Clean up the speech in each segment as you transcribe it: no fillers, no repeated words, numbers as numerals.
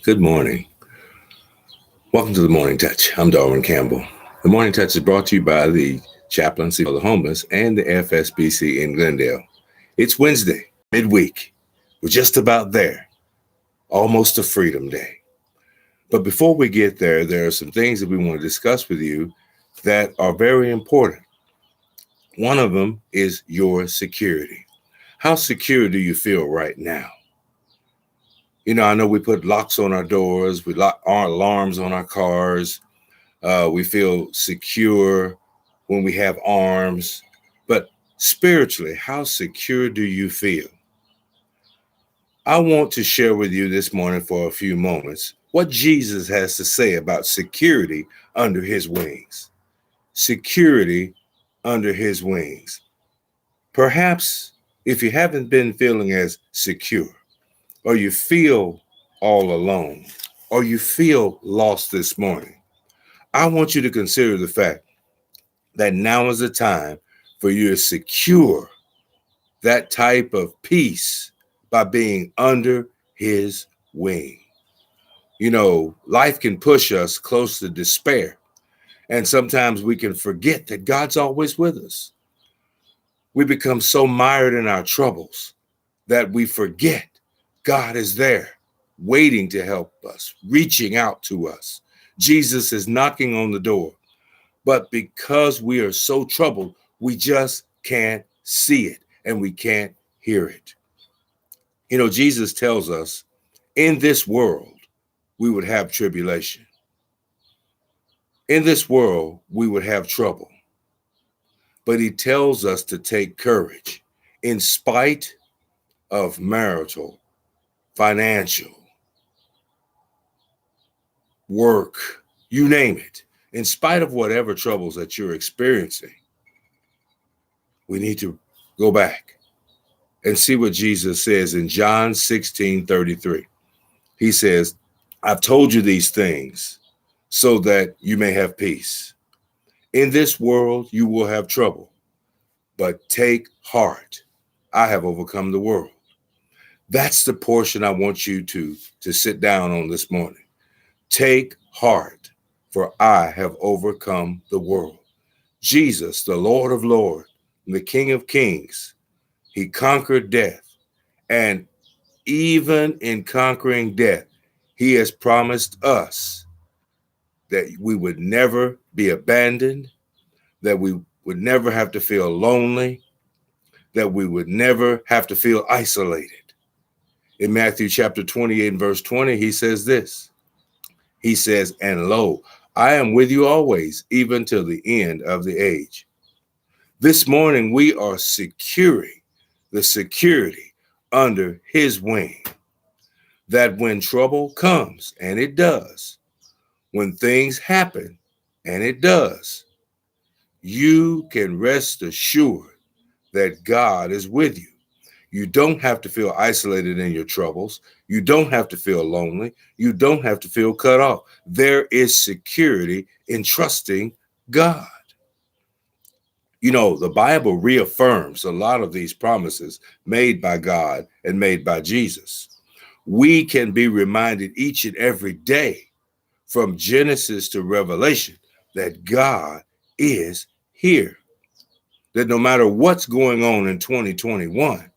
Good morning. Welcome to the Morning Touch. I'm Darwin Campbell. The Morning Touch is brought to you by the Chaplaincy for the Homeless and the FSBC in Glendale. It's Wednesday, midweek. We're just about there, almost a Freedom Day. But before we get there, there are some things that we want to discuss with you that are very important. One of them is your security. How secure do you feel right now? I know we put locks on our doors, we lock our alarms on our cars. We feel secure when we have arms. But spiritually, how secure do you feel? I want to share with you this morning for a few moments what Jesus has to say about security under his wings. Security under his wings. Perhaps if you haven't been feeling as secure, or you feel all alone, or you feel lost this morning, I want you to consider the fact that now is the time for you to secure that type of peace by being under his wing. Life can push us close to despair, and sometimes we can forget that God's always with us. We become so mired in our troubles that we forget God is there, waiting to help us, reaching out to us. Jesus is knocking on the door. But because we are so troubled, we just can't see it and we can't hear it. Jesus tells us in this world, we would have tribulation. In this world, we would have trouble. But he tells us to take courage in spite of marital, financial, work, you name it. In spite of whatever troubles that you're experiencing, we need to go back and see what Jesus says in John 16:33. He says, I've told you these things so that you may have peace. In this world, you will have trouble, but take heart. I have overcome the world. That's the portion I want you to sit down on this morning. Take heart, for I have overcome the world. Jesus, the Lord of Lords, the King of Kings, he conquered death. And even in conquering death, he has promised us that we would never be abandoned, that we would never have to feel lonely, that we would never have to feel isolated. In Matthew chapter 28 and verse 20, he says this. He says, and lo, I am with you always, even till the end of the age. This morning, we are securing the security under his wing, that when trouble comes, and it does, when things happen, and it does, you can rest assured that God is with you. You don't have to feel isolated in your troubles. You don't have to feel lonely. You don't have to feel cut off. There is security in trusting God. The Bible reaffirms a lot of these promises made by God and made by Jesus. We can be reminded each and every day from Genesis to Revelation that God is here. That no matter what's going on in 2021,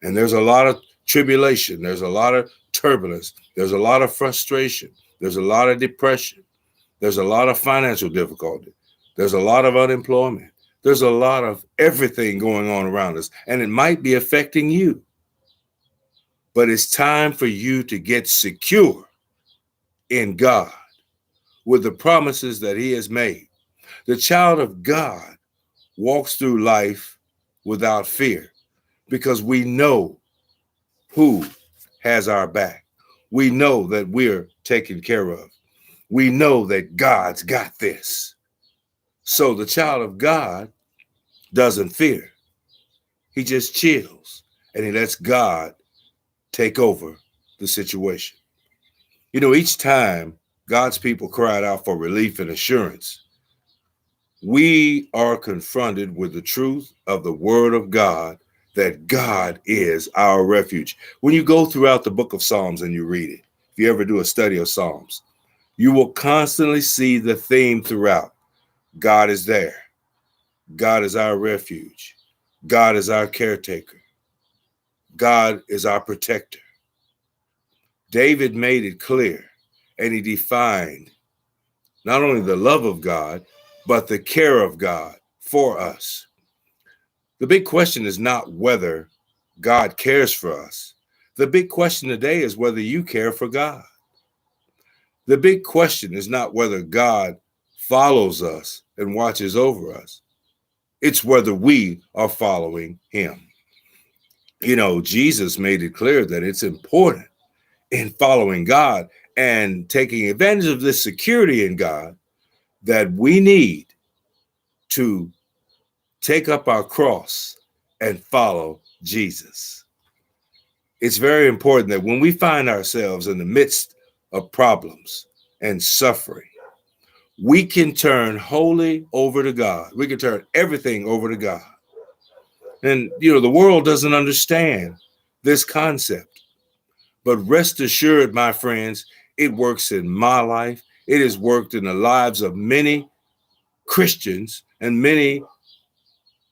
and there's a lot of tribulation, there's a lot of turbulence, there's a lot of frustration, there's a lot of depression, there's a lot of financial difficulty, there's a lot of unemployment, there's a lot of everything going on around us, and it might be affecting you. But it's time for you to get secure in God with the promises that he has made. The child of God walks through life without fear because we know who has our back. We know that we're taken care of. We know that God's got this. So the child of God doesn't fear. He just chills and he lets God take over the situation. Each time God's people cried out for relief and assurance, we are confronted with the truth of the word of God, that God is our refuge. When you go throughout the book of Psalms and you read it, if you ever do a study of Psalms, you will constantly see the theme throughout. God is there. God is our refuge. God is our caretaker. God is our protector. David made it clear, and he defined not only the love of God, but the care of God for us. The big question is not whether God cares for us. The big question today is whether you care for God. The big question is not whether God follows us and watches over us. It's whether we are following him. You know, Jesus made it clear that it's important in following God and taking advantage of this security in God that we need to take up our cross and follow Jesus. It's very important that when we find ourselves in the midst of problems and suffering, we can turn wholly over to God. We can turn everything over to God. And, you know, the world doesn't understand this concept. But rest assured, my friends, it works in my life. It has worked in the lives of many Christians and many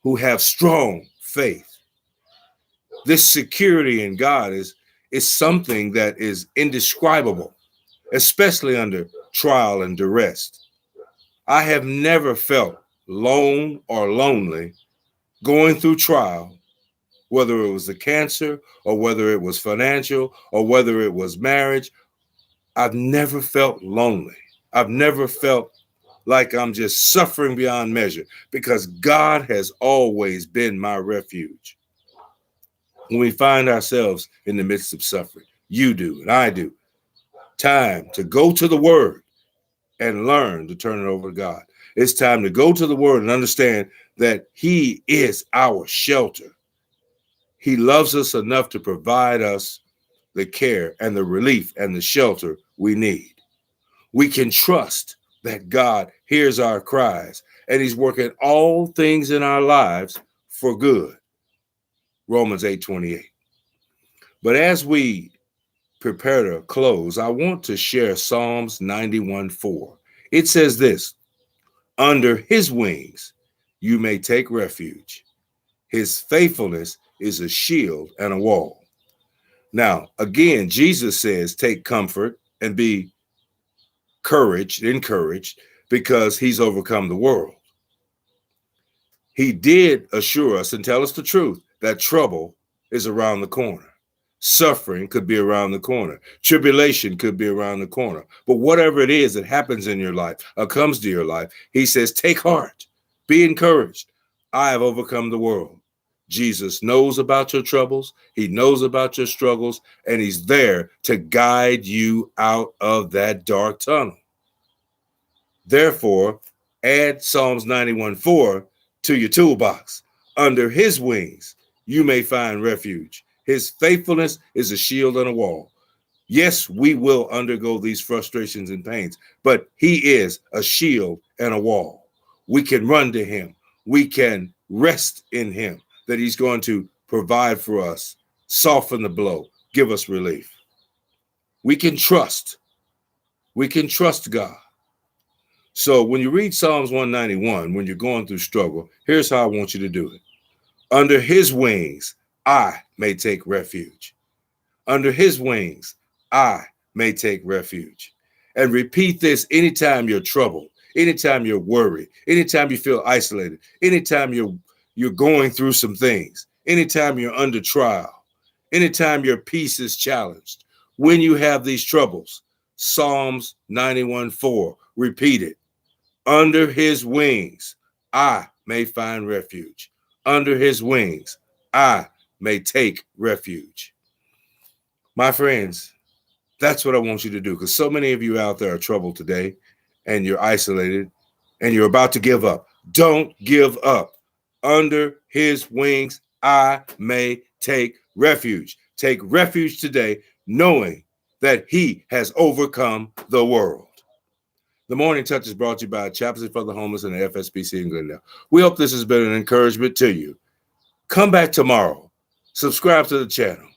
who have strong faith. This security in God is something that is indescribable, especially under trial and duress. I have never felt lone or lonely going through trial, whether it was the cancer or whether it was financial or whether it was marriage. I've never felt lonely. I've never felt like I'm just suffering beyond measure because God has always been my refuge. When we find ourselves in the midst of suffering, you do and I do, time to go to the Word and learn to turn it over to God. It's time to go to the Word and understand that He is our shelter. He loves us enough to provide us the care and the relief and the shelter we need. We can trust that God hears our cries and He's working all things in our lives for good. Romans 8:28. But as we prepare to close, I want to share Psalms 91:4. It says this: under His wings you may take refuge. His faithfulness is a shield and a wall. Now, again, Jesus says, take comfort and be encouraged, because He's overcome the world. He did assure us and tell us the truth that trouble is around the corner. Suffering could be around the corner. Tribulation could be around the corner. But whatever it is that happens in your life or comes to your life, He says, take heart, be encouraged. I have overcome the world. Jesus knows about your troubles. He knows about your struggles, and He's there to guide you out of that dark tunnel. Therefore, add Psalms 91:4 to your toolbox. Under His wings, you may find refuge. His faithfulness is a shield and a wall. Yes, we will undergo these frustrations and pains, but He is a shield and a wall. We can run to Him. We can rest in Him, that He's going to provide for us, soften the blow, give us relief. We can trust. We can trust God. So when you read Psalms 191, when you're going through struggle, here's how I want you to do it. Under His wings, I may take refuge. Under His wings, I may take refuge. And repeat this anytime you're troubled, anytime you're worried, anytime you feel isolated, anytime you're going through some things, anytime you're under trial, anytime your peace is challenged. When you have these troubles, Psalms 91:4, repeat it. Under His wings, I may find refuge. Under His wings, I may take refuge. My friends, that's what I want you to do, because so many of you out there are troubled today, and you're isolated, and you're about to give up. Don't give up. Under His wings, I may take refuge. Take refuge today, knowing that He has overcome the world. The Morning Touch is brought to you by Chaplaincy for the Homeless and the FSBC in Glendale. We hope this has been an encouragement to you. Come back tomorrow. Subscribe to the channel.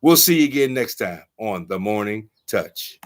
We'll see you again next time on The Morning Touch.